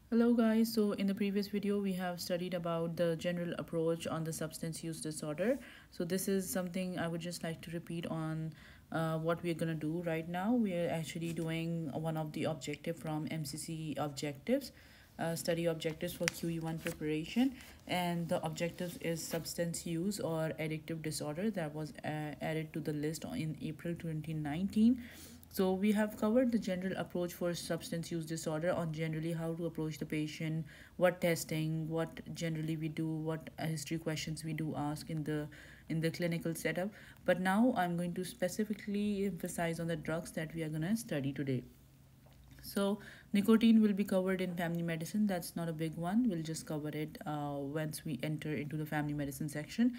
Hello guys, so in the previous video we have studied about the general approach on the substance use disorder. So this is something I would just like to repeat on what we're going to do right now. We are actually doing one of the objective from MCC objectives, study objectives for QE1 preparation, and the objectives is substance use or addictive disorder that was added to the list in April 2019. So we have covered the general approach for substance use disorder on generally how to approach the patient, what testing, what generally we do, what history questions we do ask in the clinical setup. But now I'm going to specifically emphasize on the drugs that we are going to study today. So nicotine will be covered in family medicine. That's not a big one. We'll just cover it once we enter into the family medicine section.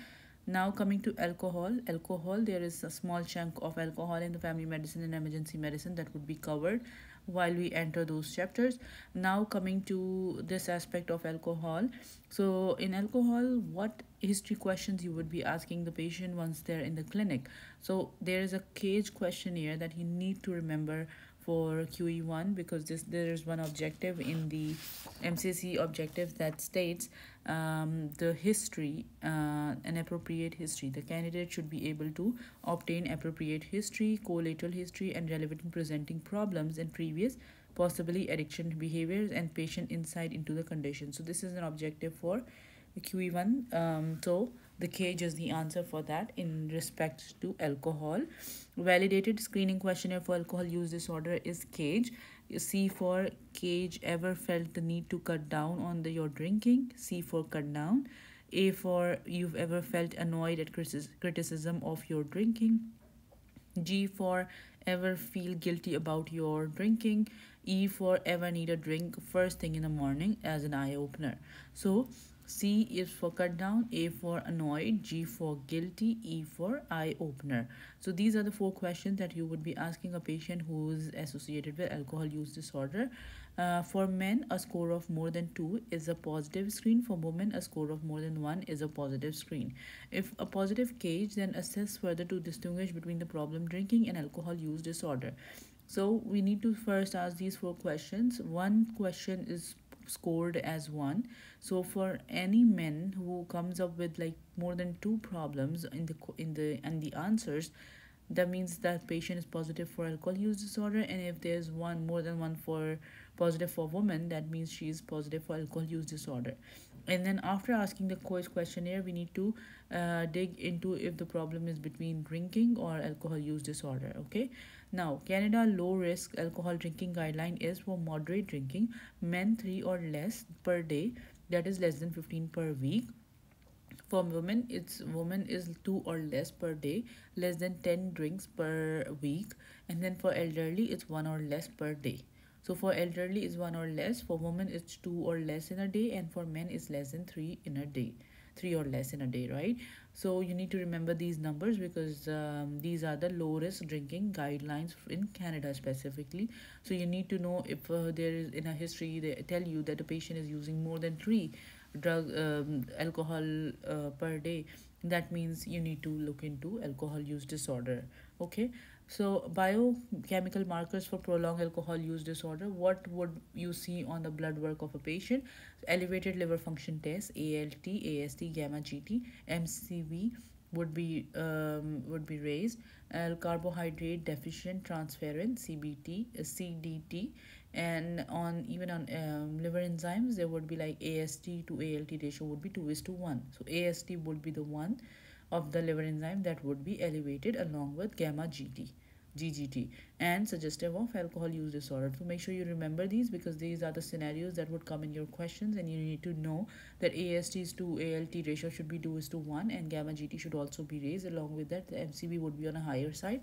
Now coming to alcohol, there is a small chunk of alcohol in the family medicine and emergency medicine that would be covered while we enter those chapters. Now coming to this aspect of alcohol. So in alcohol, what history questions you would be asking the patient once they're in the clinic. So there is a cage questionnaire that you need to remember for QE1 because there is one objective in the MCC objectives that states the history, an appropriate history. The candidate should be able to obtain appropriate history, collateral history, and relevant presenting problems in previous possibly addiction behaviors and patient insight into the condition. So this is an objective for QE1. So the cage is the answer for that in respect to alcohol. Validated screening questionnaire for alcohol use disorder is cage. C for cage, ever felt the need to cut down on your drinking. C for cut down. A for you've ever felt annoyed at criticism of your drinking. G for ever feel guilty about your drinking. E for ever need a drink first thing in the morning as an eye opener. So C is for cut down, A for annoyed, G for guilty, E for eye opener. So these are the four questions that you would be asking a patient who is associated with alcohol use disorder. For men, a score of more than 2 is a positive screen. For women, a score of more than 1 is a positive screen. If a positive case, then assess further to distinguish between the problem drinking and alcohol use disorder. So we need to first ask these four questions. One question is scored as 1. So for any men who comes up with like more than 2 problems in the answers, that means that patient is positive for alcohol use disorder. And if there's one more than one for positive for women, that means she is positive for alcohol use disorder. And then after asking the quiz questionnaire, we need to dig into if the problem is between drinking or alcohol use disorder. Okay, now Canada low risk alcohol drinking guideline is for moderate drinking, men 3 or less per day, that is less than 15 per week. For women is 2 or less per day, less than 10 drinks per week. And then for elderly, it's 1 or less per day. So for elderly is 1 or less, for women it's 2 or less in a day, and for men it's less than 3 in a day. 3 or less in a day, right? So you need to remember these numbers because these are the low risk drinking guidelines in Canada specifically. So you need to know if there is in a history they tell you that the patient is using more than 3 alcohol per day, that means you need to look into alcohol use disorder. Okay, so biochemical markers for prolonged alcohol use disorder, what would you see on the blood work of a patient? Elevated liver function test, ALT, AST, gamma GT, MCV would be raised. Carbohydrate deficient transferrin, CBT, CDT, and on even on liver enzymes there would be like AST to ALT ratio would be 2:1. So AST would be the one of the liver enzyme that would be elevated along with gamma GGT, and suggestive of alcohol use disorder. So make sure you remember these because these are the scenarios that would come in your questions, and you need to know that AST's to ALT ratio should be 2:1, and gamma GT should also be raised. Along with that, the MCV would be on a higher side,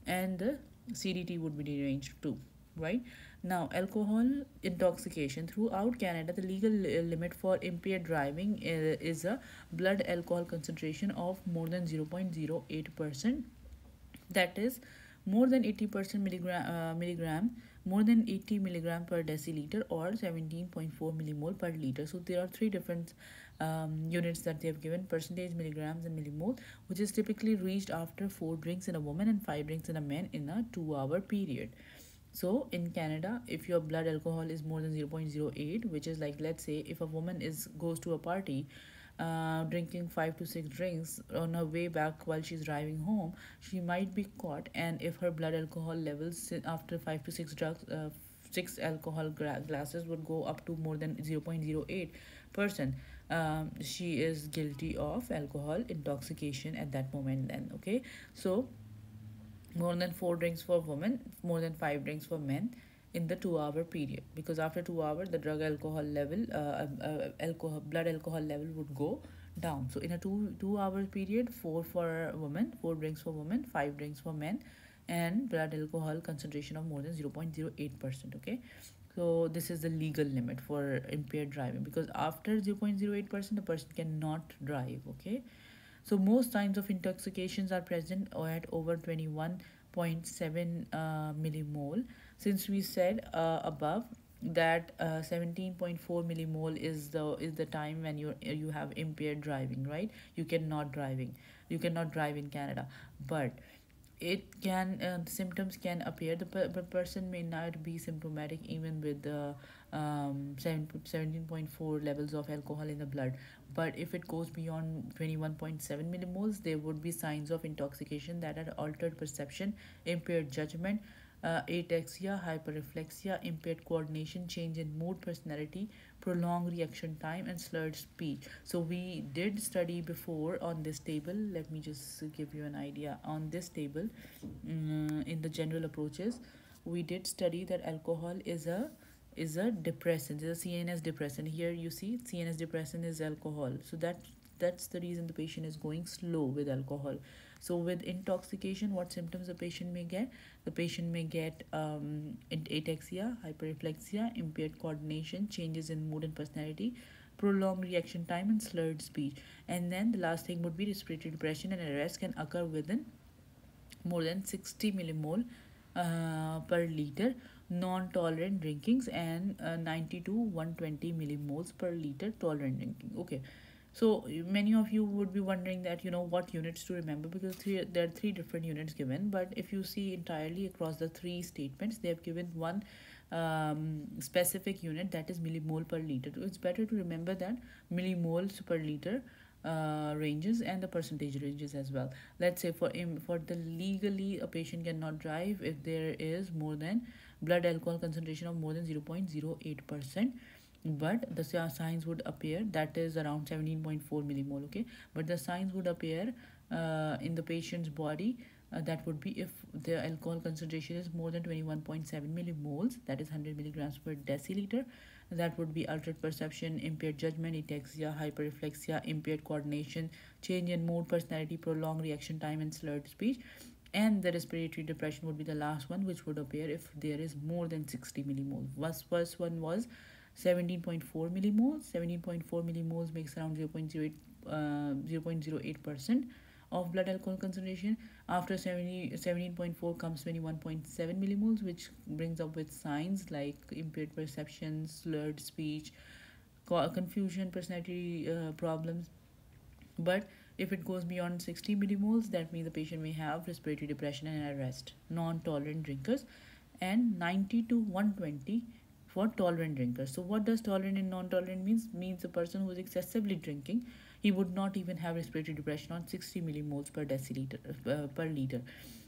and the CDT would be ranged too. Right now, alcohol intoxication throughout Canada, the legal limit for impaired driving is a blood alcohol concentration of more than 0.08%. That is more than 80% milligram, more than 80 milligram per deciliter, or 17.4 millimole per liter. So there are three different units that they have given: percentage, milligrams, and millimole, which is typically reached after 4 drinks in a woman and 5 drinks in a man in a 2-hour period. So in Canada, if your blood alcohol is more than 0.08, which is like, let's say if a woman is goes to a party, drinking 5 to 6 drinks on her way back while she's driving home, she might be caught. And if her blood alcohol levels after 5 to 6 drugs, 6 alcohol glasses would go up to more than 0.08%, she is guilty of alcohol intoxication at that moment. Then, okay, so more than 4 drinks for women, more than 5 drinks for men in the 2 hour period, because after 2 hours the drug alcohol level, alcohol blood alcohol level would go down. So in a two hour period, four for women, 4 drinks for women, 5 drinks for men, and blood alcohol concentration of more than 0.08%. Okay, so this is the legal limit for impaired driving, because after 0.08% the person cannot drive. Okay, so most signs of intoxications are present or at over 21.7 millimole. Since we said above that 17.4 millimole is the time when you have impaired driving, right? You cannot drive in Canada, but it can the symptoms can appear. The person may not be symptomatic even with the 17.4 levels of alcohol in the blood, but if it goes beyond 21.7 millimoles, there would be signs of intoxication that are altered perception, impaired judgment, ataxia, hyperreflexia, impaired coordination, change in mood, personality, prolonged reaction time, and slurred speech. So we did study before on this table. Let me just give you an idea. On this table, in the general approaches, we did study that alcohol is a depressant, is a CNS depressant. Here you see CNS depressant is alcohol. So that's the reason the patient is going slow with alcohol. So with intoxication, what symptoms the patient may get? The patient may get ataxia, hyperreflexia, impaired coordination, changes in mood and personality, prolonged reaction time, and slurred speech. And then the last thing would be respiratory depression, and arrest can occur within more than 60 millimole per liter non-tolerant drinkings, and 90 to 120 millimoles per liter tolerant drinking. Okay, so many of you would be wondering that what units to remember, because there are three different units given. But if you see entirely across the three statements, they have given one specific unit, that is millimole per liter. So it's better to remember that millimoles per liter ranges and the percentage ranges as well. Let's say for the legally, a patient cannot drive if there is more than blood alcohol concentration of more than 0.08%, but the signs would appear, that is around 17.4 millimole. Okay, but the signs would appear in the patient's body. That would be if the alcohol concentration is more than 21.7 millimoles, that is 100 milligrams per deciliter. That would be altered perception, impaired judgment, ataxia, hyperreflexia, impaired coordination, change in mood, personality, prolonged reaction time, and slurred speech. And the respiratory depression would be the last one, which would appear if there is more than 60 millimoles. First one was 17.4 millimoles. 17.4 millimoles makes around 0.08% of blood alcohol concentration. After 17.4 comes 21.7 millimoles, which brings up with signs like impaired perception, slurred speech, confusion, personality problems. But if it goes beyond 60 millimoles, that means the patient may have respiratory depression and arrest. Non-tolerant drinkers, and 90 to 120 for tolerant drinkers. So what does tolerant and non-tolerant means? Means a person who is excessively drinking, he would not even have respiratory depression on 60 millimoles per deciliter per liter.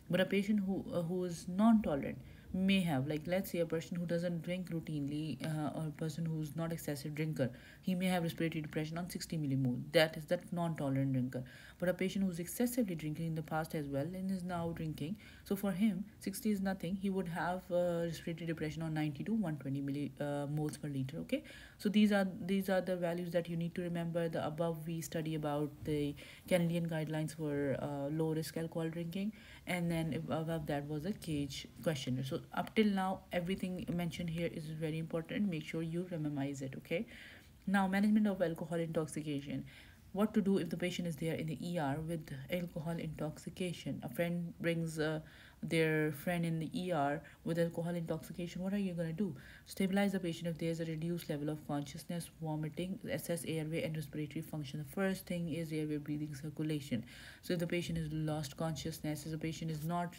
But a patient who is non-tolerant may have, like let's say a person who doesn't drink routinely, or a person who's not excessive drinker, he may have respiratory depression on 60 millimole. That is that non-tolerant drinker. But a patient who's excessively drinking in the past as well and is now drinking, so for him 60 is nothing, he would have respiratory depression on 90 to 120 moles per liter. Okay, so these are the values that you need to remember. The above we study about the Canadian guidelines for low risk alcohol drinking, and then above that was a cage questionnaire. So up till now, everything mentioned here is very important. Make sure you memorize it. Okay, now management of alcohol intoxication. What to do if the patient is there in the ER with alcohol intoxication? A friend brings their friend in the ER with alcohol intoxication. What are you going to do? Stabilize the patient if there's a reduced level of consciousness, vomiting, assess airway and respiratory function. The first thing is airway, breathing, circulation. So if the patient has lost consciousness, if the patient is not,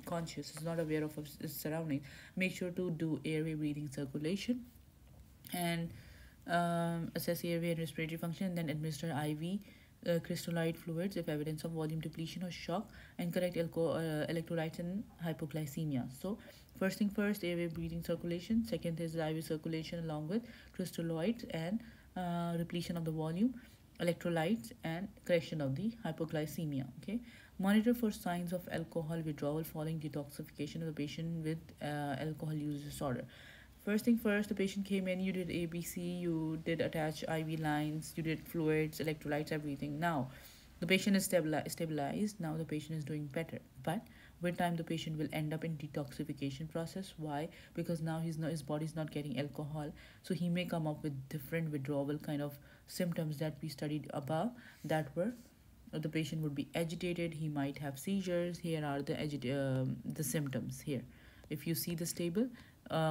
conscious, is not aware of his surroundings, make sure to do airway, breathing, circulation, and assess airway and respiratory function, and then administer IV crystalloid fluids if evidence of volume depletion or shock, and correct electrolytes and hypoglycemia. So, first thing first, airway, breathing, circulation. Second is IV circulation along with crystalloids and repletion of the volume, electrolytes, and correction of the hypoglycemia. Okay. Monitor for signs of alcohol withdrawal following detoxification of the patient with alcohol use disorder. First thing first, the patient came in, you did ABC, you did attach IV lines, you did fluids, electrolytes, everything. Now, the patient is stabilized. Now the patient is doing better. But with time, the patient will end up in detoxification process. Why? Because now his body is not getting alcohol. So he may come up with different withdrawal kind of symptoms that we studied above, that were the patient would be agitated, he might have seizures. Here are the symptoms here. If you see this table,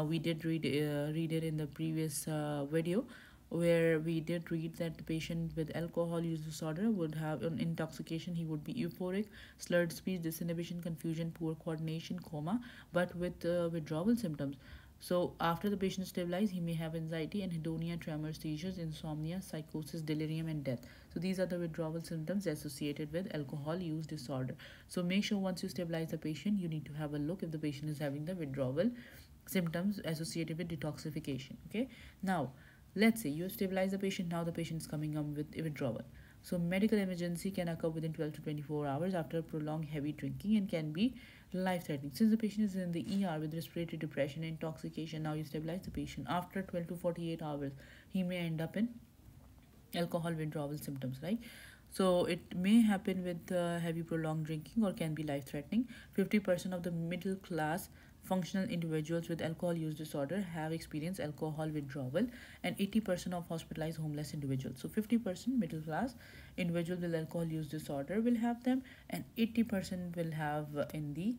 we did read it in the previous video, where we did read that the patient with alcohol use disorder would have an intoxication. He would be euphoric, slurred speech, disinhibition, confusion, poor coordination, coma, but with withdrawal symptoms. So after the patient is stabilized, he may have anxiety, anhedonia, tremors, seizures, insomnia, psychosis, delirium, and death. So these are the withdrawal symptoms associated with alcohol use disorder. So make sure once you stabilize the patient, you need to have a look if the patient is having the withdrawal symptoms associated with detoxification. Okay. Now, let's say you have stabilized the patient. Now the patient is coming up with withdrawal. So medical emergency can occur within 12 to 24 hours after prolonged heavy drinking and can be life-threatening. Since the patient is in the ER with respiratory depression and intoxication, now you stabilize the patient. After 12 to 48 hours, he may end up in alcohol withdrawal symptoms, right? So it may happen with heavy prolonged drinking or can be life-threatening. 50% of the middle class functional individuals with alcohol use disorder have experienced alcohol withdrawal, and 80% of hospitalized homeless individuals. So 50% middle class individuals with alcohol use disorder will have them, and 80% will have in the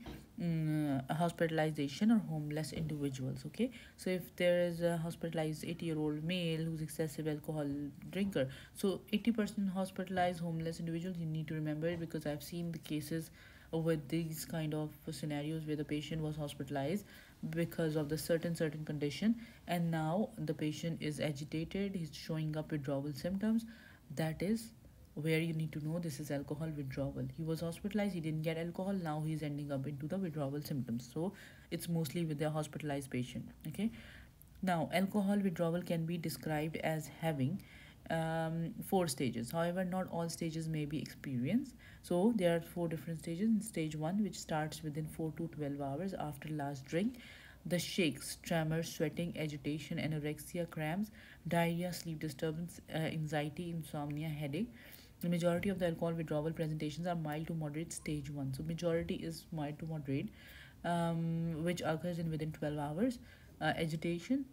hospitalization or homeless individuals. Okay, so if there is a hospitalized 80-year-old male who's excessive alcohol drinker, so 80% hospitalized homeless individuals, you need to remember it, because I've seen the cases with these kind of scenarios where the patient was hospitalized because of the certain condition, and now the patient is agitated, he's showing up withdrawal symptoms. That is where you need to know this is alcohol withdrawal. He was hospitalized, he didn't get alcohol, now he's ending up into the withdrawal symptoms. So it's mostly with the hospitalized patient. Okay. Now, alcohol withdrawal can be described as having four stages. However, not all stages may be experienced. So there are four different stages. In stage 1, which starts within 4 to 12 hours after last drink, the shakes, tremors, sweating, agitation, anorexia, cramps, diarrhea, sleep disturbance, anxiety, insomnia, headache. The majority of the alcohol withdrawal presentations are mild to moderate stage 1. So majority is mild to moderate, which occurs in within 12 hours. Agitation,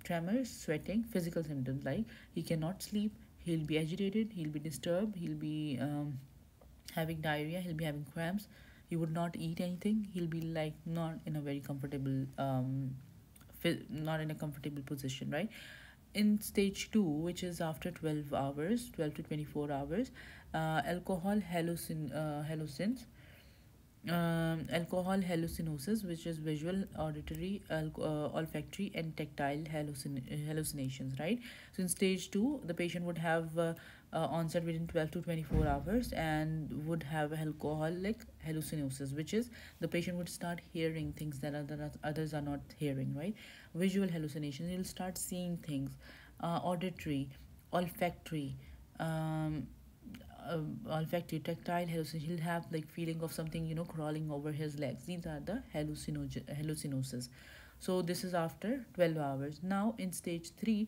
tremors, sweating, physical symptoms like he cannot sleep, he'll be agitated, he'll be disturbed, he'll be having diarrhea, he'll be having cramps, he would not eat anything, he'll be like not in a very comfortable not in a comfortable position, right? In stage 2, which is after 12 hours, 12 to 24 hours, alcohol hallucins, alcohol hallucinosis, which is visual, auditory, olfactory, and tactile hallucinations, right? So in stage 2, the patient would have onset within 12 to 24 hours and would have alcoholic hallucinosis, which is the patient would start hearing things that others are not hearing, right? Visual hallucinations, you'll start seeing things. Auditory, olfactory, olfactory, tactile hallucination. He'll have like feeling of something, crawling over his legs. These are the hallucinosis. So this is after 12 hours. Now in stage 3,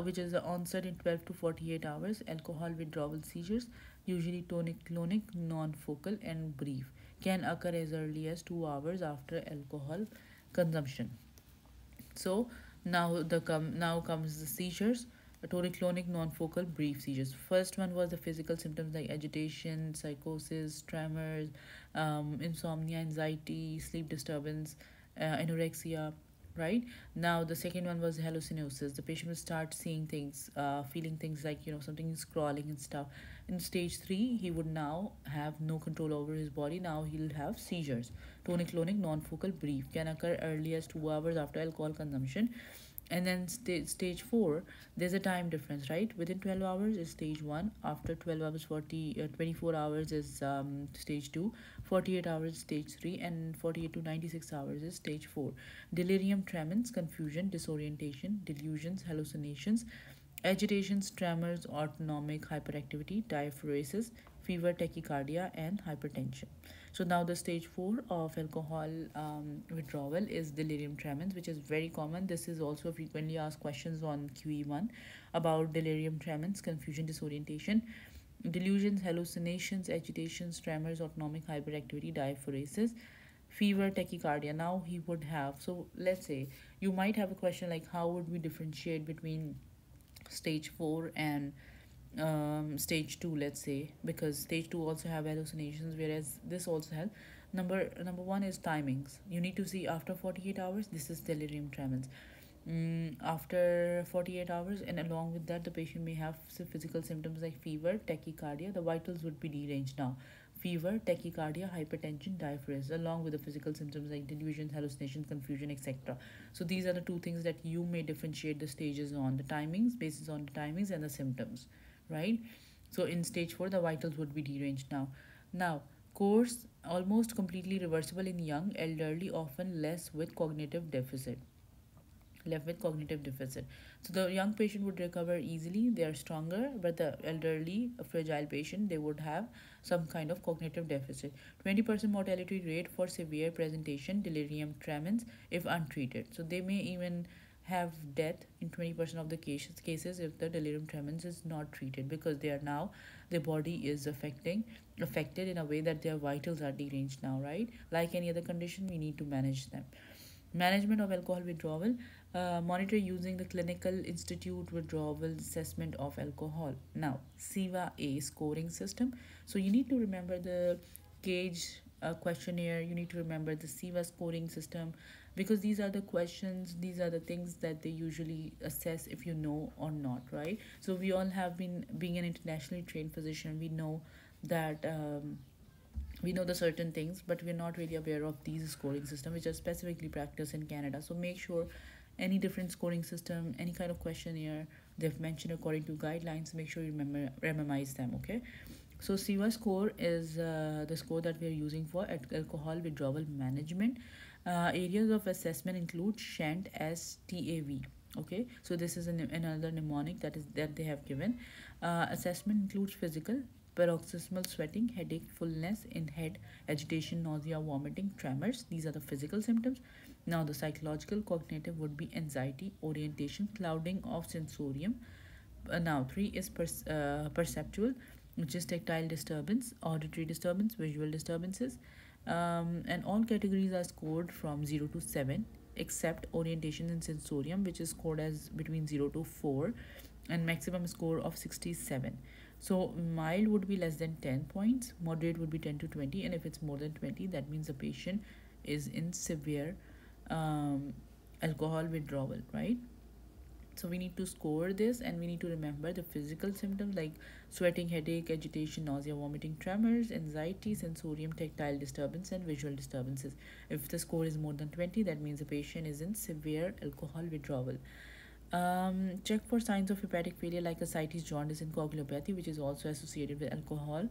which is the onset in 12 to 48 hours, alcohol withdrawal seizures, usually tonic-clonic, non-focal, and brief, can occur as early as 2 hours after alcohol consumption. So now comes the seizures. tonic-clonic non-focal brief seizures. First one was the physical symptoms like agitation, psychosis, tremors, insomnia, anxiety, sleep disturbance, anorexia, right? Now the second one was hallucinosis. The patient will start seeing things, feeling things like, something is crawling and stuff. In stage 3, he would now have no control over his body. Now he'll have seizures. Tonic-clonic non-focal brief can occur early as 2 hours after alcohol consumption. And then stage 4, there's a time difference, right? Within 12 hours is stage 1. After 12 hours, 24 hours is stage 2. 48 hours is stage 3. And 48 to 96 hours is stage 4. Delirium tremens, confusion, disorientation, delusions, hallucinations, agitations, tremors, autonomic hyperactivity, diaphoresis, fever, tachycardia, and hypertension. So now the stage 4 of alcohol withdrawal is delirium tremens, which is very common. This is also frequently asked questions on Qe1 about delirium tremens, confusion, disorientation, delusions, hallucinations, agitations, tremors, autonomic hyperactivity, diaphoresis, fever, tachycardia. Now he would have, so let's say you might have a question like, how would we differentiate between stage 4 and stage 2, let's say, because stage 2 also have hallucinations, whereas this also has. Number one is timings. You need to see after 48 hours, this is delirium tremens. After 48 hours, and along with that, the patient may have physical symptoms like fever, tachycardia. The vitals would be deranged now. Fever, tachycardia, hypertension, diaphoresis, along with the physical symptoms like delusions, hallucinations, confusion, etc. So these are the two things that you may differentiate the stages on: the timings, basis on the timings, and the symptoms, right? So in stage 4, the vitals would be deranged now. Now, course almost completely reversible in young, elderly, often left with cognitive deficit. So the young patient would recover easily, they are stronger, but the elderly, a fragile patient, they would have some kind of cognitive deficit. 20% mortality rate for severe presentation, delirium tremens, if untreated. So they may even have death in 20% of the cases if the delirium tremens is not treated, because they are now, their body is affected in a way that their vitals are deranged now, right? Like any other condition, we need to manage them. Management of alcohol withdrawal. Monitor using the Clinical Institute Withdrawal Assessment of Alcohol. Now, CEVA-A scoring system. So you need to remember the cage questionnaire. You need to remember the CEVA scoring system, because these are the questions, these are the things that they usually assess if you know or not, right? So we all have been, being an internationally trained physician, we know that we know the certain things, but we're not really aware of these scoring system which are specifically practiced in Canada. So make sure any different scoring system, any kind of questionnaire they've mentioned according to guidelines, make sure you memorize them, okay? So CEVA score is the score that we are using for alcohol withdrawal management. Areas of assessment include SHANT as TAV. Okay, so this is another mnemonic that they have given. Assessment includes physical, paroxysmal sweating, headache, fullness in head, agitation, nausea, vomiting, tremors. These are the physical symptoms. Now the psychological, cognitive would be anxiety, orientation, clouding of sensorium. Now 3 is perceptual, which is tactile disturbance, auditory disturbance, visual disturbances. And all categories are scored from 0 to 7, except orientation and sensorium, which is scored as between 0 to 4, and maximum score of 67. So mild would be less than 10 points, moderate would be 10 to 20, and if it's more than 20, that means the patient is in severe alcohol withdrawal, right? So we need to score this, and we need to remember the physical symptoms like sweating, headache, agitation, nausea, vomiting, tremors, anxiety, sensorium, tactile disturbance, and visual disturbances. If the score is more than 20, that means the patient is in severe alcohol withdrawal. Check for signs of hepatic failure like ascites, jaundice, and coagulopathy, which is also associated with alcohol.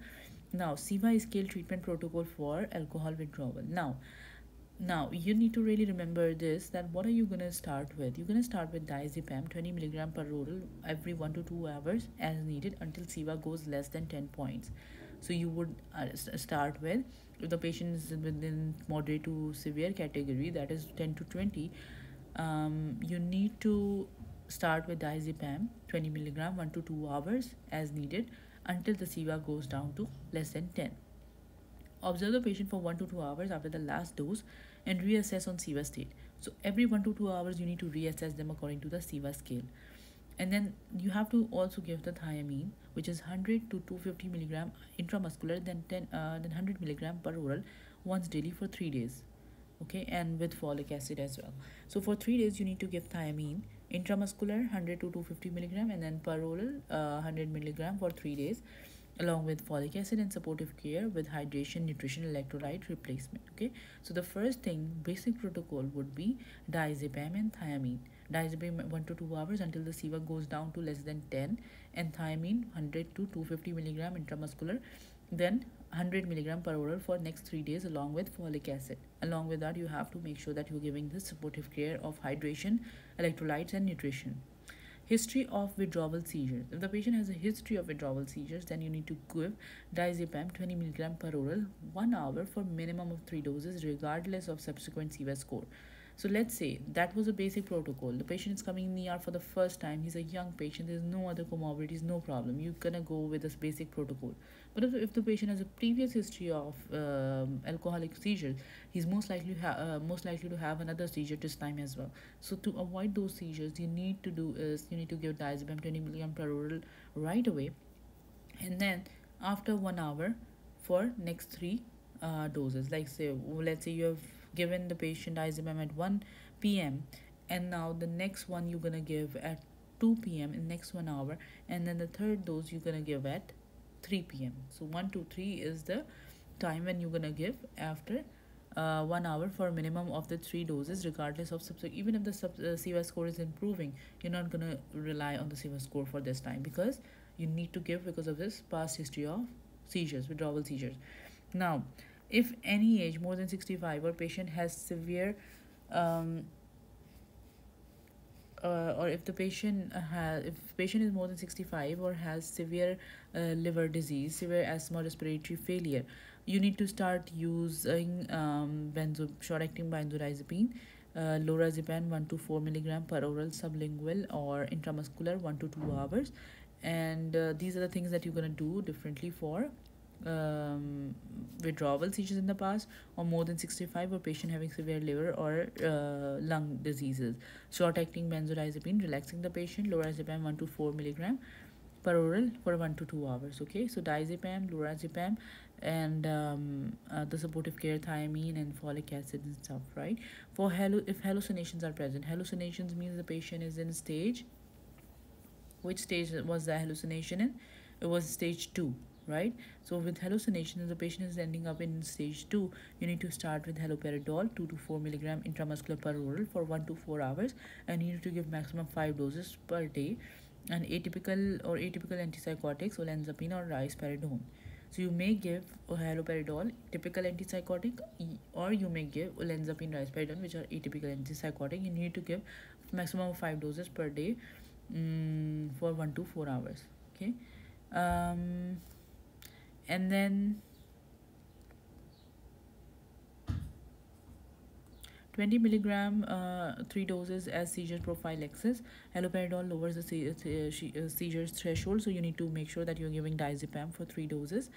Now, CEVA scale treatment protocol for alcohol withdrawal. Now you need to really remember this, that what are you going to start with? You're going to start with diazepam 20 milligram per oral every 1 to 2 hours as needed until CEVA goes less than 10 points. So you would start with, if the patient is within moderate to severe category, that is 10 to 20, you need to start with diazepam 20 milligram 1 to 2 hours as needed until the CEVA goes down to less than 10. Observe the patient for 1 to 2 hours after the last dose and reassess on CEVA state. So every 1 to 2 hours you need to reassess them according to the CEVA scale. And then you have to also give the thiamine, which is 100 to 250 milligram intramuscular, then 100 milligram per oral once daily for 3 days. Okay, and with folic acid as well. So for 3 days, you need to give thiamine intramuscular 100 to 250 milligram, and then per oral 100 milligram for 3 days, along with folic acid and supportive care with hydration, nutrition, electrolyte replacement. Okay, so the first thing, basic protocol would be diazepam and thiamine. Diazepam 1 to 2 hours until the CEVA goes down to less than 10, and thiamine 100 to 250 milligram intramuscular, then 100 milligram per oral for next 3 days, along with folic acid. Along with that, you have to make sure that you're giving the supportive care of hydration, electrolytes, and nutrition. History of withdrawal seizures. If the patient has a history of withdrawal seizures, then you need to give diazepam 20 milligram per oral 1 hour for minimum of 3 doses, regardless of subsequent CVS score. So let's say that was a basic protocol. The patient is coming in the ER for the first time. He's a young patient. There's no other comorbidities, no problem. You're gonna go with this basic protocol. But if the patient has a previous history of alcoholic seizures, he's most likely to have another seizure this time as well. So to avoid those seizures, you need to give diazepam 20 milligram per oral right away, and then after 1 hour for next three doses. Like say, let's say you have given the patient diazepam at 1 p.m., and now the next one you're gonna give at 2 p.m. in next 1 hour, and then the third dose you're gonna give at 3 p.m. So 1 to 3 is the time when you're gonna give after 1 hour for a minimum of the 3 doses, regardless of even if the CVS score is improving, you're not gonna rely on the CVS score for this time, because you need to give because of this past history of seizures, withdrawal seizures. Now, if any age more than 65 or patient has severe um, or if the patient if patient is more than 65 or has severe liver disease, severe asthma, respiratory failure, you need to start using short acting benzodiazepine, lorazepam 1 to 4 milligram per oral sublingual or intramuscular 1 to 2 hours. And these are the things that you're going to do differently for withdrawal seizures in the past, or more than 65, or patient having severe liver or lung diseases. Short acting benzodiazepine, relaxing the patient, lorazepam 1 to 4 milligram per oral for 1 to 2 hours. Okay, so diazepam, lorazepam, and the supportive care, thiamine and folic acid and stuff, right? For if hallucinations are present, hallucinations means the patient is in stage. Which stage was the hallucination in? It was stage 2, right? So with hallucinations, the patient is ending up in stage 2. You need to start with haloperidol 2 to 4 milligram intramuscular per oral for 1 to 4 hours, and you need to give maximum 5 doses per day. And atypical antipsychotics, olanzapine or risperidone. So you may give haloperidol, typical antipsychotic, or you may give olanzapine, risperidone, which are atypical antipsychotic. You need to give maximum of 5 doses per day for 1 to 4 hours. Okay, and then 20 milligram 3 doses as seizure prophylaxis. Haloperidol lowers the seizures threshold, so you need to make sure that you're giving diazepam for 3 doses.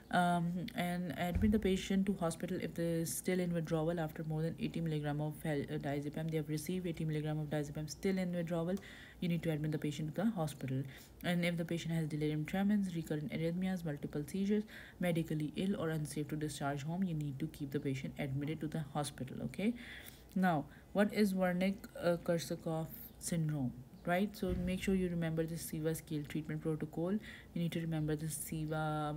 And admit the patient to hospital if they're still in withdrawal after more than 80 milligram of diazepam. They have received 80 milligram of diazepam, still in withdrawal, you need to admit the patient to the hospital. And if the patient has delirium tremens, recurrent arrhythmias, multiple seizures, medically ill or unsafe to discharge home, you need to keep the patient admitted to the hospital. Okay, now what is Wernicke-Korsakoff syndrome? Right, so make sure you remember the SIVA scale treatment protocol. You need to remember the SIVA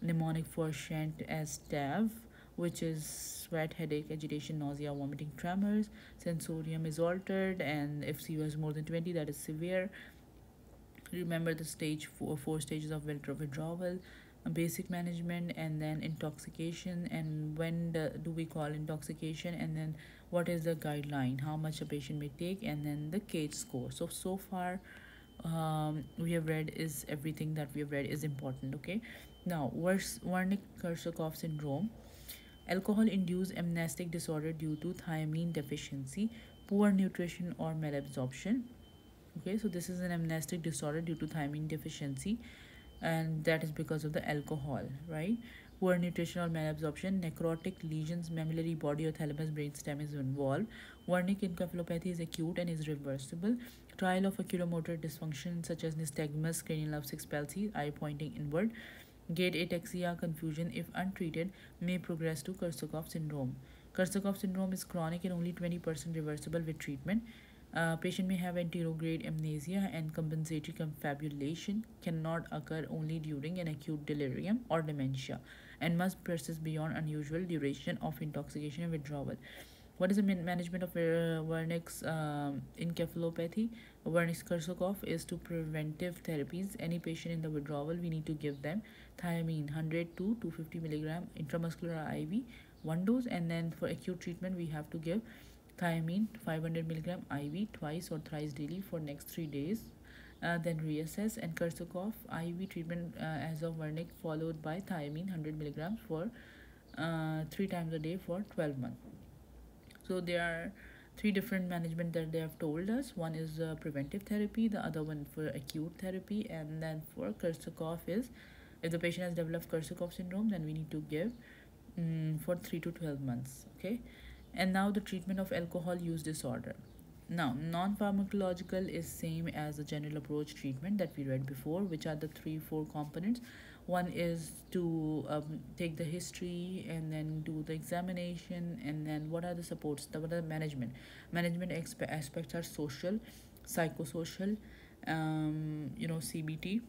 mnemonic for Shant as TAV, which is sweat, headache, agitation, nausea, vomiting, tremors. Sensorium is altered, and if SIVA is more than 20, that is severe. Remember the four stages of withdrawal, basic management, and then intoxication, and when do we call intoxication, and then what is the guideline, how much a patient may take, and then the Qe1 score. So far we have read is everything that we have read is important. Okay, now Wernicke-Korsakoff syndrome, alcohol-induced amnestic disorder due to thiamine deficiency, poor nutrition or malabsorption. Okay, so this is an amnestic disorder due to thiamine deficiency, and that is because of the alcohol, right? poor nutrition or malabsorption, necrotic lesions, mammillary body or thalamus brainstem is involved. Wernicke encephalopathy is acute and is reversible. Trial of oculomotor dysfunction such as nystagmus, cranial nerve 6 palsy, eye pointing inward. Gait ataxia confusion, if untreated, may progress to Korsakoff syndrome. Korsakoff syndrome is chronic and only 20% reversible with treatment. Patient may have anterograde amnesia and compensatory confabulation cannot occur only during an acute delirium or dementia and must persist beyond unusual duration of intoxication and withdrawal. What is the management of Wernicke's encephalopathy? Wernicke-Korsakoff is to preventive therapies. Any patient in the withdrawal, we need to give them thiamine 100 to 250 milligram intramuscular IV, one dose, and then for acute treatment, we have to give thiamine 500 milligram IV twice or thrice daily for next 3 days. Then reassess, and Korsakoff IV treatment as of Wernicke followed by thiamine 100 milligrams for 3 times a day for 12 months. So there are three different management that they have told us. One is preventive therapy, the other one for acute therapy, and then for Korsakoff is if the patient has developed Korsakoff syndrome, then we need to give for 3 to 12 months. Okay, and now the treatment of alcohol use disorder. Now, non-pharmacological is same as the general approach treatment that we read before, which are the 3-4 components. One is to take the history and then do the examination, and then what are the supports, what are the management aspects are social, psychosocial, CBT,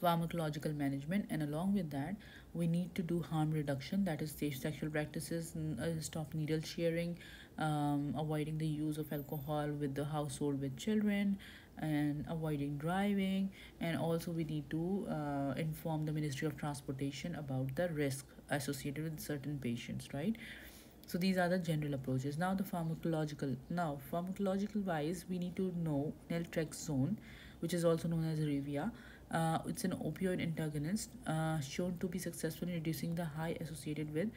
pharmacological management, and along with that we need to do harm reduction, that is safe sexual practices, stop needle sharing, avoiding the use of alcohol with the household with children, and avoiding driving. And also we need to inform the Ministry of Transportation about the risk associated with certain patients, right? So these are the general approaches. Now pharmacological wise, we need to know naltrexone, which is also known as Revia. It's an opioid antagonist shown to be successful in reducing the high associated with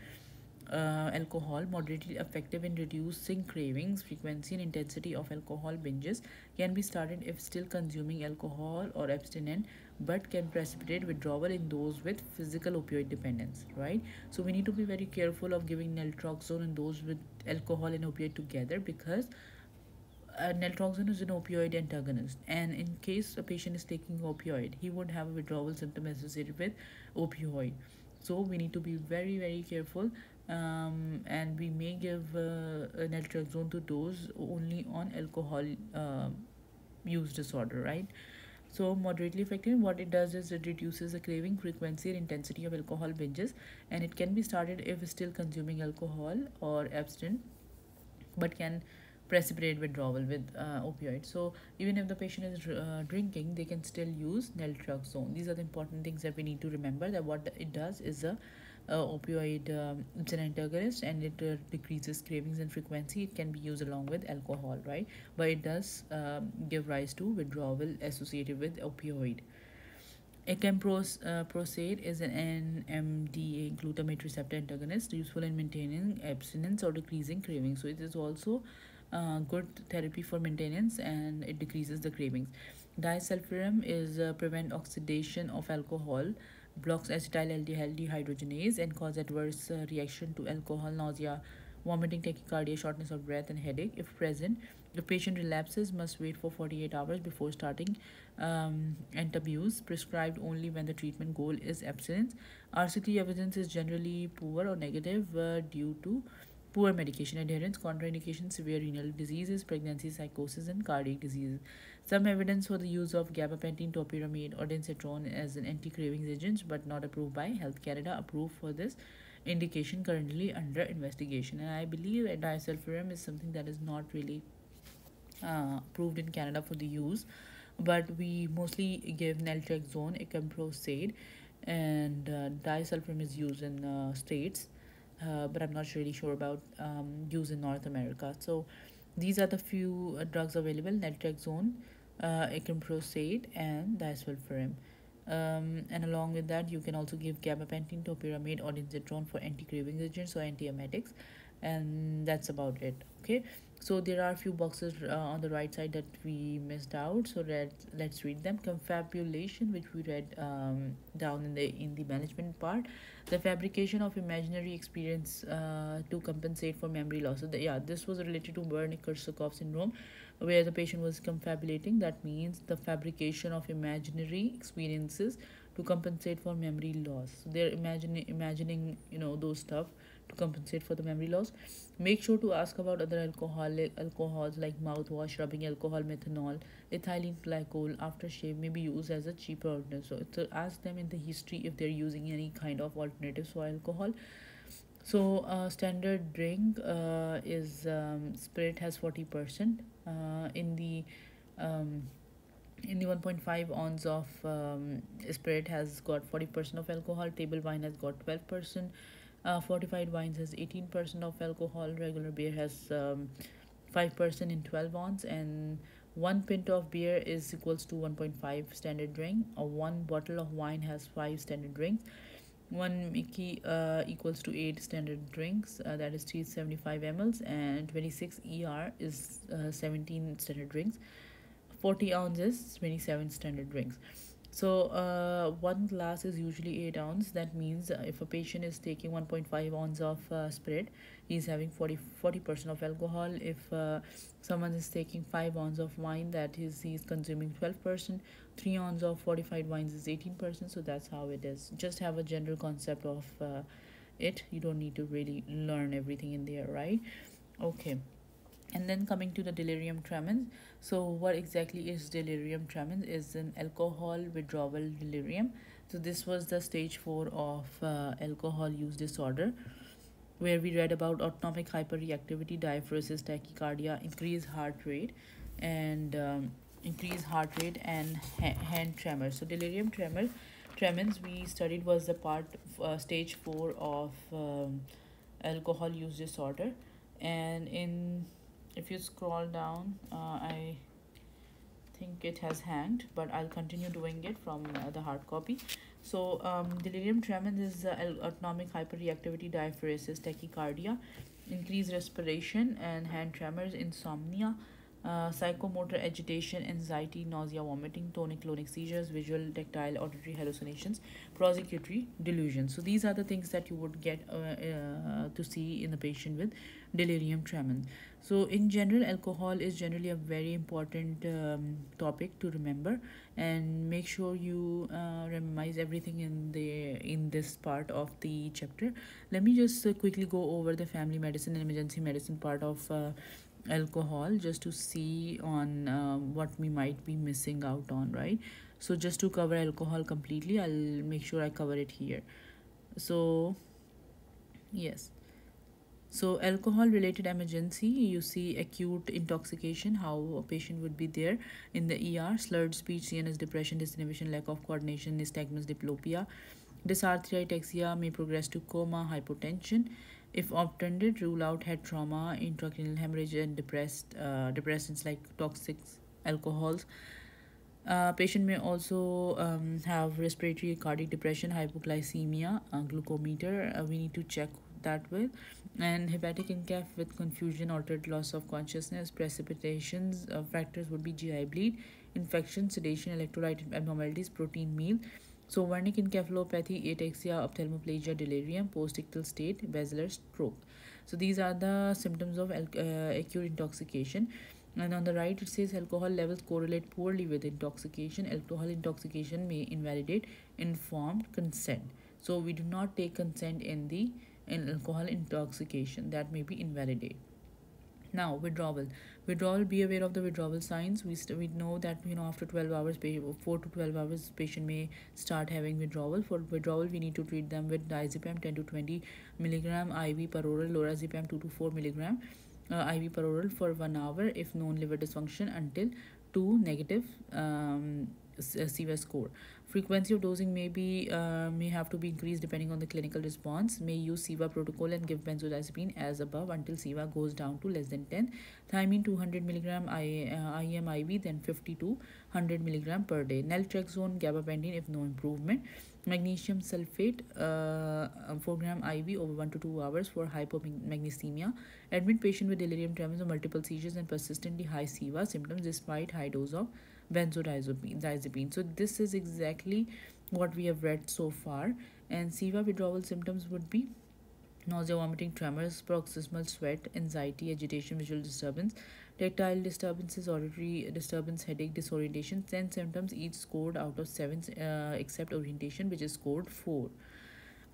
alcohol, moderately effective in reducing cravings, frequency and intensity of alcohol binges, can be started if still consuming alcohol or abstinent, but can precipitate withdrawal in those with physical opioid dependence, right? So we need to be very careful of giving naltrexone in those with alcohol and opioid together, because naltrexone is an opioid antagonist, and in case a patient is taking opioid, he would have a withdrawal symptom associated with opioid. So we need to be very very careful, and we may give naltrexone to those only on alcohol use disorder, right? So moderately effective, what it does is it reduces the craving, frequency and intensity of alcohol binges, and it can be started if still consuming alcohol or abstinent, but can precipitate withdrawal with opioids. So even if the patient is drinking, they can still use naltrexone. These are the important things that we need to remember, that what it does is a opioid, it's an antagonist, and it decreases cravings and frequency. It can be used along with alcohol, right? But it does give rise to withdrawal associated with opioid. Acamprosate is an NMDA glutamate receptor antagonist useful in maintaining abstinence or decreasing cravings. So it is also good therapy for maintenance, and it decreases the cravings. Disulfiram is prevent oxidation of alcohol, blocks acetylaldehyde dehydrogenase, and cause adverse reaction to alcohol, nausea, vomiting, tachycardia, shortness of breath, and headache. If present, the patient relapses, must wait for 48 hours before starting antabuse, prescribed only when the treatment goal is abstinence. RCT evidence is generally poor or negative due to poor medication adherence, contraindications, severe renal diseases, pregnancy, psychosis, and cardiac diseases. Some evidence for the use of gabapentin, topiramate, or dancetrone as an anti-cravings agent, but not approved by Health Canada. Approved for this indication, currently under investigation. And I believe disulfiram is something that is not really approved in Canada for the use, but we mostly give naltrexone, acamprosate, and disulfiram is used in states, but I'm not really sure about use in North America. So these are the few drugs available: naltrexone, acamprosate, and disulfiram. And along with that, you can also give gabapentin, topiramate, or dancetrone for anti-craving agents or antiemetics, and that's about it. Okay, So there are a few boxes on the right side that we missed out. So let's read them. Confabulation, which we read down in the management part. The fabrication of imaginary experience to compensate for memory loss. So yeah, this was related to Wernicke-Korsakoff syndrome, where the patient was confabulating. That means the fabrication of imaginary experiences to compensate for memory loss. So they're imagining those stuff to compensate for the memory loss. Make sure to ask about other alcohols like mouthwash, rubbing alcohol, methanol, ethylene glycol, aftershave may be used as a cheaper alternative. So to ask them in the history if they're using any kind of alternatives for alcohol. So standard drink is spirit has 40%. Um, in the 1.5 ounce of spirit has got 40% of alcohol. Table wine has got 12%. Fortified wines has 18% of alcohol. Regular beer has 5% in 12 ounce, and one pint of beer is equals to 1.5 standard drink. One bottle of wine has 5 standard drinks. One Mickey equals to 8 standard drinks, that is 375 mls, and 26 ER is 17 standard drinks. 40 ounces, 27 standard drinks. So one glass is usually 8 ounce. That means if a patient is taking 1.5 ounce of spirit, he's having 40% of alcohol. If someone is taking 5 ounce of wine, that is he's consuming 12%. 3 ounce of fortified wines is 18%. So that's how it is. Just have a general concept of it. You don't need to really learn everything in there, right? Okay. And then coming to the delirium tremens. So what exactly is delirium tremens? Is an alcohol withdrawal delirium. So this was the stage 4 of alcohol use disorder, where we read about autonomic hyperreactivity, diaphoresis, tachycardia, increased heart rate, and hand tremors. So delirium tremens we studied was the part stage 4 of alcohol use disorder. And in if you scroll down, I think it has hanged, but I'll continue doing it from the hard copy. So delirium tremens is autonomic hyperreactivity, diaphoresis, tachycardia, increased respiration, and hand tremors, insomnia, psychomotor agitation, anxiety, nausea, vomiting, tonic-clonic seizures, visual, tactile, auditory hallucinations, prosecutary delusions. So these are the things that you would get to see in the patient with delirium tremens. So in general, alcohol is generally a very important topic to remember, and make sure you memorize everything in this part of the chapter. Let me just quickly go over the family medicine and emergency medicine part of alcohol, just to see on what we might be missing out on, right? So just to cover alcohol completely, I'll make sure I cover it here. So yes, so alcohol related emergency, you see acute intoxication, how a patient would be there in the ER, slurred speech, CNS depression, disinhibition, lack of coordination, nystagmus, diplopia. Dysarthria, ataxia may progress to coma, hypotension. If unattended, rule out head trauma, intracranial hemorrhage, and depressants like toxic alcohols. Patient may also have respiratory cardiac depression, hypoglycemia, glucometer. We need to check that with. And hepatic incaf with confusion, altered loss of consciousness, precipitations, factors would be GI bleed, infection, sedation, electrolyte abnormalities, protein meal. So Wernicke encephalopathy, ataxia, ophthalmoplegia, delirium, postictal state, basilar stroke. So these are the symptoms of acute intoxication. And on the right, it says alcohol levels correlate poorly with intoxication. Alcohol intoxication may invalidate informed consent. So we do not take consent in alcohol intoxication. That may be invalidate. Now withdrawal, be aware of the withdrawal signs. We know that after 12 hours, 4 to 12 hours, patient may start having withdrawal. For withdrawal, we need to treat them with diazepam 10 to 20 milligram IV per oral, lorazepam 2 to 4 milligram IV per oral for 1 hour if known liver dysfunction until 2 negative CVA score. Frequency of dosing may have to be increased depending on the clinical response. May use CVA protocol and give benzodiazepine as above until CVA goes down to less than 10. Thiamine 200 milligram IM IV, then 50 to 100 milligram per day. Naltrexone, gabapentin if no improvement. Magnesium sulfate 4 gram IV over 1 to 2 hours for hypomagnesemia. Admit patient with delirium tremens or multiple seizures and persistently high CVA symptoms despite high dose of benzodiazepine. So this is exactly what we have read so far. And CVA withdrawal symptoms would be nausea, vomiting, tremors, paroxysmal sweat, anxiety, agitation, visual disturbance, tactile disturbances, auditory disturbance, headache, disorientation. 10 symptoms, each scored out of 7 except orientation, which is scored 4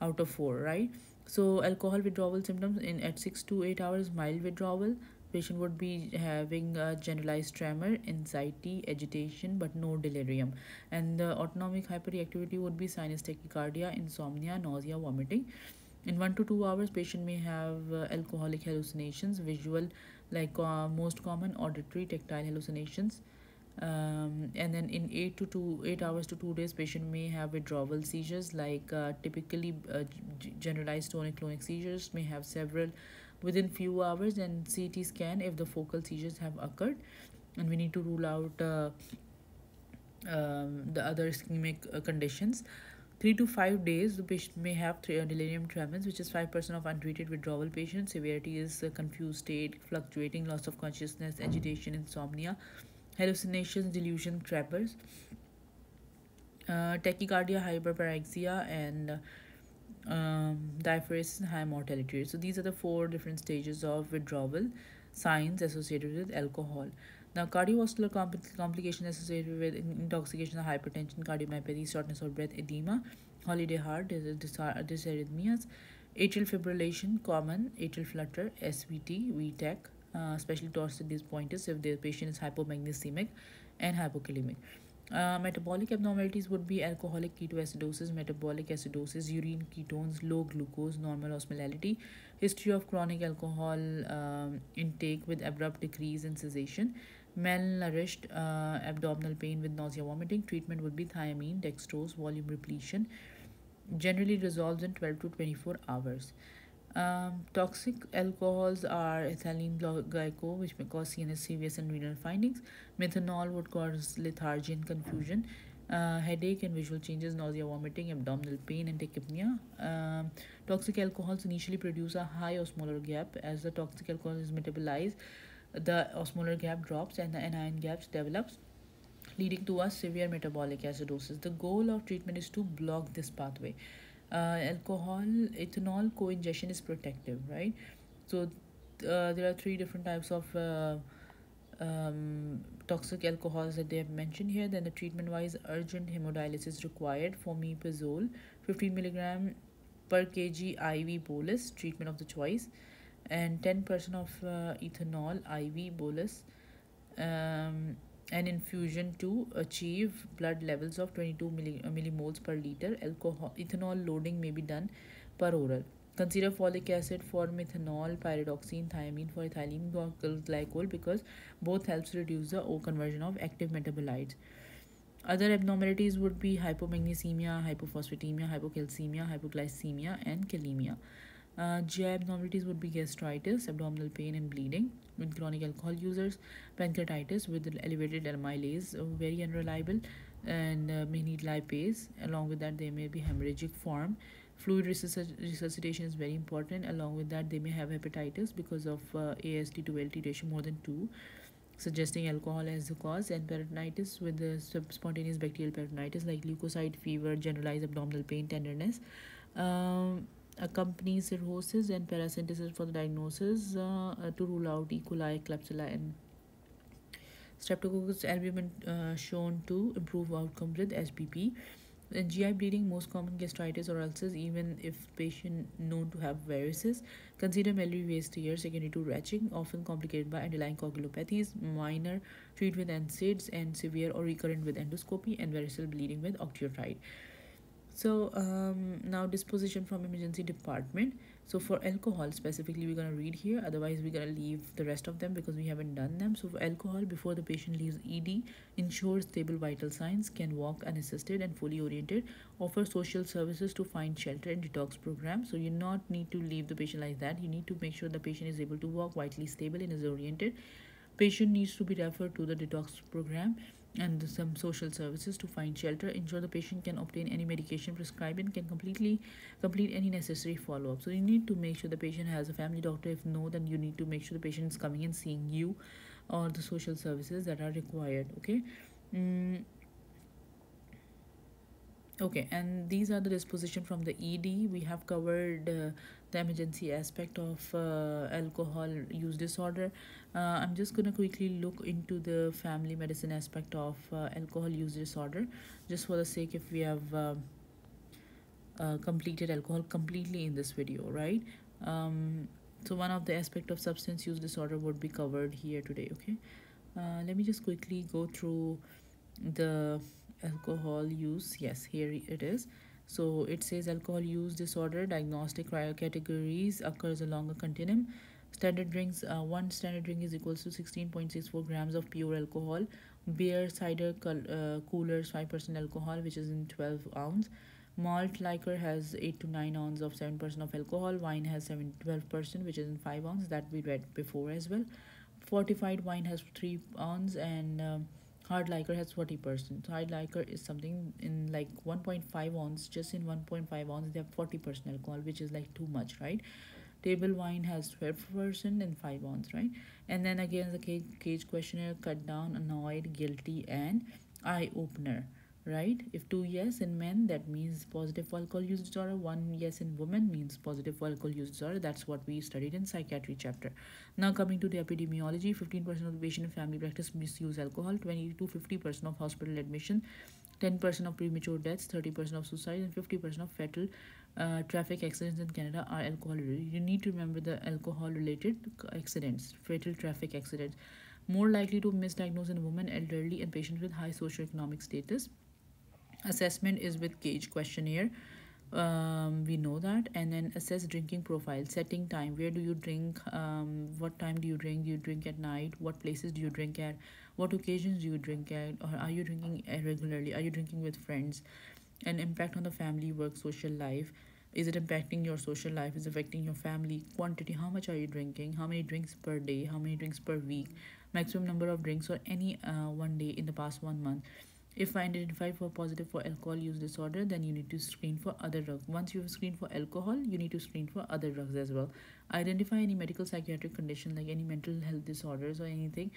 out of 4, right? So alcohol withdrawal symptoms in at 6 to 8 hours, mild withdrawal. Patient would be having generalized tremor, anxiety, agitation, but no delirium. And the autonomic hyperreactivity would be sinus tachycardia, insomnia, nausea, vomiting. In 1 to 2 hours, patient may have alcoholic hallucinations, visual, like most common, auditory, tactile hallucinations. And then in 8 hours to 2 days, patient may have withdrawal seizures, like typically generalized tonic-clonic seizures, may have several within few hours, and CT scan if the focal seizures have occurred. And we need to rule out the other ischemic conditions. 3 to 5 days, the patient may have delirium tremens, which is 5% of untreated withdrawal patients. Severity is confused state, fluctuating loss of consciousness, agitation, insomnia, hallucinations, delusion, tremors, tachycardia, hyperparaxia, and diaphoresis, and high mortality rate. So these are the 4 different stages of withdrawal signs associated with alcohol. Now, cardiovascular complications associated with intoxication are hypertension, cardiomyopathy, shortness of breath, edema, holiday heart, dysarrhythmias, atrial fibrillation, common, atrial flutter, SVT, VTAC, especially torsades dispointus if the patient is hypomagnesemic and hypokalemic. Metabolic abnormalities would be alcoholic ketoacidosis, metabolic acidosis, urine ketones, low glucose, normal osmolality, history of chronic alcohol intake with abrupt decrease in cessation, malnourished abdominal pain with nausea, vomiting. Treatment would be thiamine, dextrose, volume repletion. Generally resolves in 12 to 24 hours. Toxic alcohols are ethylene glycol, which may cause CNS, CVS, and renal findings. Methanol would cause lethargy and confusion, headache and visual changes, nausea, vomiting, abdominal pain, and tachypnea. Toxic alcohols initially produce a high osmolar gap. As the toxic alcohol is metabolized, the osmolar gap drops and the anion gaps develops, leading to a severe metabolic acidosis. The goal of treatment is to block this pathway. Ethanol co-ingestion is protective, right? So there are 3 different types of toxic alcohols that they have mentioned here. Then the treatment wise, urgent hemodialysis required. Fomepizole 15 milligram per kg IV bolus, treatment of the choice, and 10% of ethanol IV bolus, an infusion to achieve blood levels of 22 millimoles per liter. Ethanol loading may be done per oral. Consider folic acid for methanol, pyridoxine, thiamine for ethylene glycol, because both helps reduce the O conversion of active metabolites. Other abnormalities would be hypomagnesemia, hypophosphatemia, hypocalcemia, hypoglycemia, and kalemia. GI abnormalities would be gastritis, abdominal pain, and bleeding with chronic alcohol users, pancreatitis with elevated amylase, very unreliable, and may need lipase. Along with that, there may be hemorrhagic form. Fluid resuscitation is very important. Along with that, they may have hepatitis because of AST to LT ratio more than 2, suggesting alcohol as the cause, and peritonitis with the spontaneous bacterial peritonitis like leukocyte fever, generalized abdominal pain, tenderness. Accompanies cirrhosis and paracentesis for the diagnosis to rule out E. coli, Klebsiella, and Streptococcus albumin shown to improve outcomes with SBP. In GI bleeding, most common gastritis or ulcers, even if patient known to have varices. Consider medullary waste tear secondary to retching, often complicated by underlying coagulopathies. Minor, treat with NSAIDs, and severe or recurrent with endoscopy, and varicose bleeding with octreotide. So now disposition from emergency department. So for alcohol specifically, we're going to read here. Otherwise, we're going to leave the rest of them because we haven't done them. So for alcohol, before the patient leaves ED, ensures stable vital signs, can walk unassisted and fully oriented, offer social services to find shelter and detox program. So you not need to leave the patient like that. You need to make sure the patient is able to walk, vitally stable and is oriented. Patient needs to be referred to the detox program and some social services to find shelter. Ensure the patient can obtain any medication prescribed and can completely complete any necessary follow-up. So you need to make sure the patient has a family doctor. If no, then you need to make sure the patient is coming and seeing you or the social services that are required. Okay. mm, Okay, and these are the disposition from the ED. We have covered the emergency aspect of alcohol use disorder. I'm just going to quickly look into the family medicine aspect of alcohol use disorder, just for the sake if we have completed alcohol completely in this video, right? So one of the aspect of substance use disorder would be covered here today, okay? Let me just quickly go through the alcohol use. Yes, here it is. So it says alcohol use disorder diagnostic categories occurs along a continuum. Standard drinks, one standard drink is equals to 16.64 grams of pure alcohol. Beer, cider, coolers 5% alcohol, which is in 12 ounce. Malt liquor has 8 to 9 ounces of 7% of alcohol. Wine has 12%, which is in 5 ounces, that we read before as well. Fortified wine has 3 ounces, and hard liquor has 40%. So hard liquor is something in like 1.5 ounce. Just in 1.5 ounce, they have 40% alcohol, which is like too much, right? Table wine has 12% and 5 ounce, right? And then again, the cage questionnaire: cut down, annoyed, guilty, and eye opener, right? If 2 yes in men, that means positive for alcohol use disorder. 1 yes in women means positive for alcohol use disorder. That's what we studied in psychiatry chapter. Now coming to the epidemiology: 15% of the patient in family practice misuse alcohol, 20 to 50% of hospital admission, 10% of premature deaths, 30% of suicide, and 50% of fatal traffic accidents in Canada are alcohol related. You need to remember the alcohol related accidents, fatal traffic accidents. More likely to misdiagnose in women, elderly, and patients with high socioeconomic status. Assessment is with Cage questionnaire. We know that. And then assess drinking profile: setting time, where do you drink, what time do you drink at night, what places do you drink at, what occasions do you drink at, or are you drinking regularly, are you drinking with friends? And impact on the family, work, social life: is it impacting your social life, is affecting your family? Quantity: how much are you drinking, how many drinks per day, how many drinks per week, maximum number of drinks or any one day in the past 1 month. If identified for positive for alcohol use disorder, then you need to screen for other drugs. Once you have screened for alcohol, you need to screen for other drugs as well. Identify any medical psychiatric condition like any mental health disorders or anything.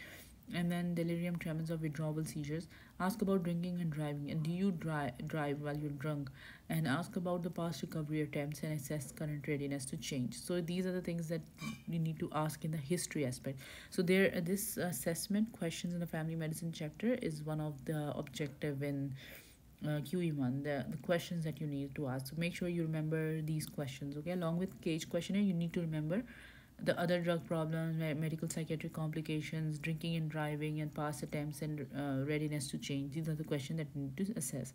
And then delirium tremens or withdrawal seizures. Ask about drinking and driving, and do you drive while you're drunk? And ask about the past recovery attempts and assess current readiness to change. So these are the things that you need to ask in the history aspect. So there, this assessment questions in the family medicine chapter is one of the objective in Qe1, the questions that you need to ask. So make sure you remember these questions, okay? Along with Cage questionnaire, you need to remember the other drug problems, medical psychiatric complications, drinking and driving, and past attempts and readiness to change. These are the questions that you need to assess.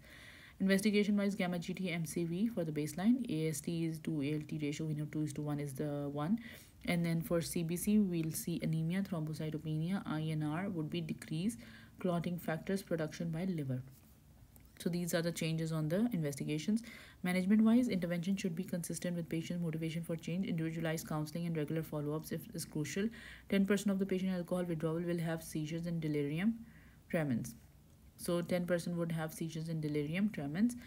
Investigation wise: gamma GT MCV for the baseline, AST is to ALT ratio, we know 2 is to 1 is the one. And then for CBC, we'll see anemia, thrombocytopenia, INR would be decrease, clotting factors, production by liver. So these are the changes on the investigations. Management wise, intervention should be consistent with patient motivation for change. Individualized counseling and regular follow-ups is crucial. 10% of the patient alcohol withdrawal will have seizures and delirium tremens. So 10% would have seizures and delirium tremens.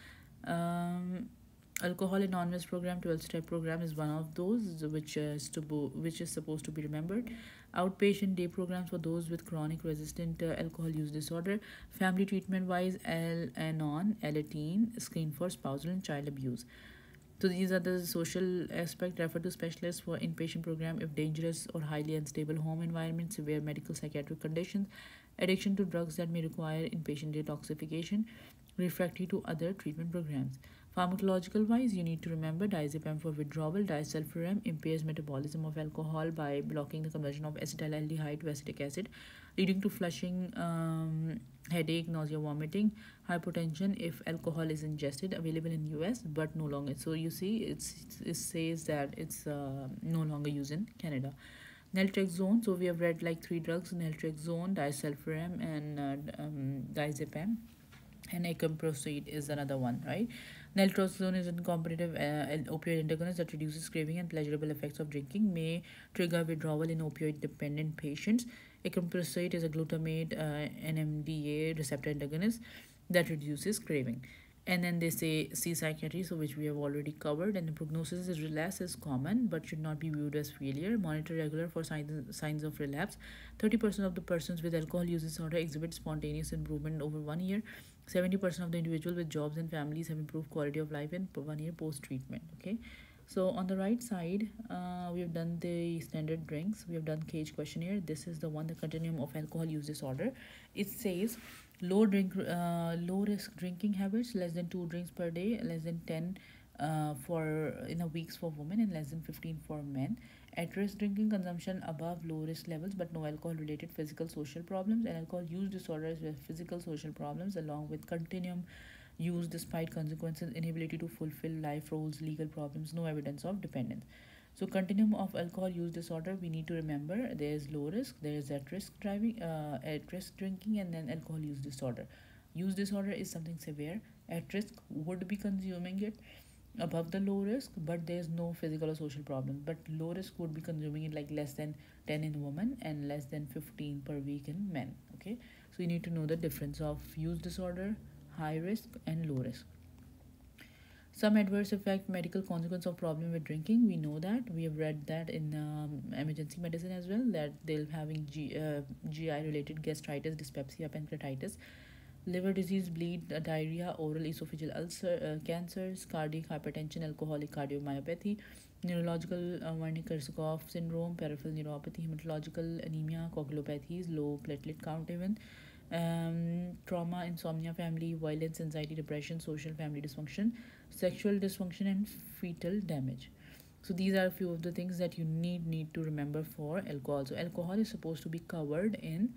Alcohol Anonymous program, 12-step program, is one of those which is supposed to be remembered. Outpatient day programs for those with chronic resistant alcohol use disorder. Family treatment wise, Al-Anon, Alateen, screen for spousal and child abuse. So these are the social aspect. Refer to specialists for inpatient program if dangerous or highly unstable home environment, severe medical psychiatric conditions, addiction to drugs that may require inpatient detoxification, refractory to other treatment programs. Pharmacological wise, you need to remember diazepam for withdrawal. Disulfiram impairs metabolism of alcohol by blocking the conversion of acetaldehyde to acetic acid. leading to flushing, headache, nausea, vomiting, hypotension if alcohol is ingested. Available in US but no longer. So you see, it says that it's no longer used in Canada. Naltrexone. So we have read like three drugs: naltrexone, disulfiram, and diazepam. And acamprosate is another one, right? Naltrexone is a competitive opioid antagonist that reduces craving and pleasurable effects of drinking, may trigger withdrawal in opioid dependent patients. Acamprosate is a glutamate NMDA receptor antagonist that reduces craving. And then they say see psychiatry, so which we have already covered. And the prognosis is relapse is common but should not be viewed as failure. Monitor regular for signs of relapse. 30% of the persons with alcohol use disorder exhibit spontaneous improvement over 1 year. 70% of the individuals with jobs and families have improved quality of life in 1 year post treatment. Okay, so on the right side, we have done the standard drinks. We have done Cage questionnaire. This is the one, the continuum of alcohol use disorder. It says low risk drinking habits: less than 2 drinks per day, less than 10 for in a weeks for women, and less than 15 for men. At risk drinking consumption above low risk levels but no alcohol related physical social problems. And alcohol use disorders with physical social problems along with continuum use despite consequences, inability to fulfill life roles, legal problems, no evidence of dependence. So continuum of alcohol use disorder, we need to remember there is low risk, there is at risk driving, at risk drinking, and then alcohol use disorder. Use disorder is something severe. At risk would be consuming it above the low risk, but there's no physical or social problem. But low risk would be consuming it like less than 10 in women and less than 15 per week in men. Okay, so you need to know the difference of use disorder, high risk, and low risk. Some adverse effect, medical consequence of problem with drinking, we know that. We have read that in emergency medicine as well, that they'll having GI related gastritis, dyspepsia, pancreatitis, liver disease, bleed, diarrhea, oral esophageal ulcer, cancers, cardiac hypertension, alcoholic cardiomyopathy, neurological Wernicke-Korsakoff syndrome, peripheral neuropathy, hematological anemia, coagulopathies, low platelet count even, trauma, insomnia, family violence, anxiety, depression, social family dysfunction, sexual dysfunction, and fetal damage. So these are a few of the things that you need to remember for alcohol. So alcohol is supposed to be covered in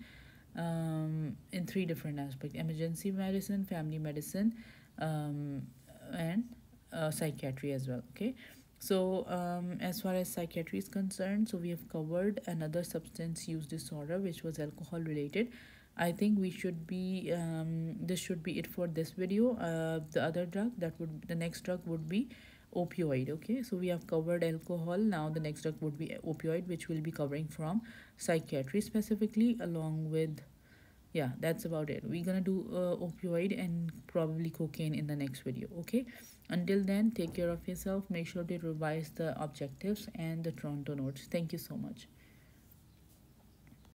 three different aspects: emergency medicine, family medicine, um, and psychiatry as well. Okay, so as far as psychiatry is concerned, so we have covered another substance use disorder which was alcohol related. I think we should be this should be it for this video. The other drug, that would, the next drug would be opioid. Okay, so we have covered alcohol. Now the next drug would be opioid, which will be covering from psychiatry specifically, along with, yeah, that's about it. We're gonna do opioid and probably cocaine in the next video. Okay, until then, take care of yourself. Make sure to revise the objectives and the Toronto notes. Thank you so much.